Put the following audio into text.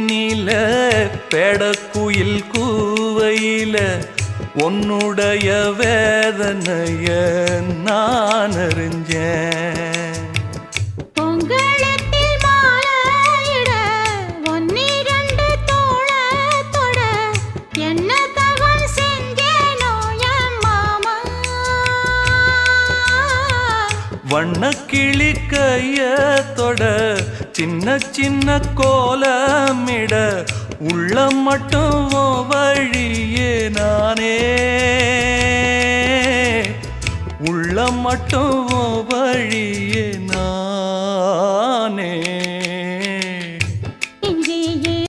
மேனில பெடக்குயில் கூவையில உன்னுடைய வேதனைய நான் அறிஞ்சேன். பொங்கலத்தில் மாலையிட ஒன்னிரண்டு தோளத்தொட என்ன தவம் செஞ்சேனோ என் மாமா. வண்ணக்கிளி கையத்தொட சின்ன சின்ன கோலமிட உள்ளம் மட்டும் வழியே நானே, உள்ளம் மட்டும் வழியே நானே.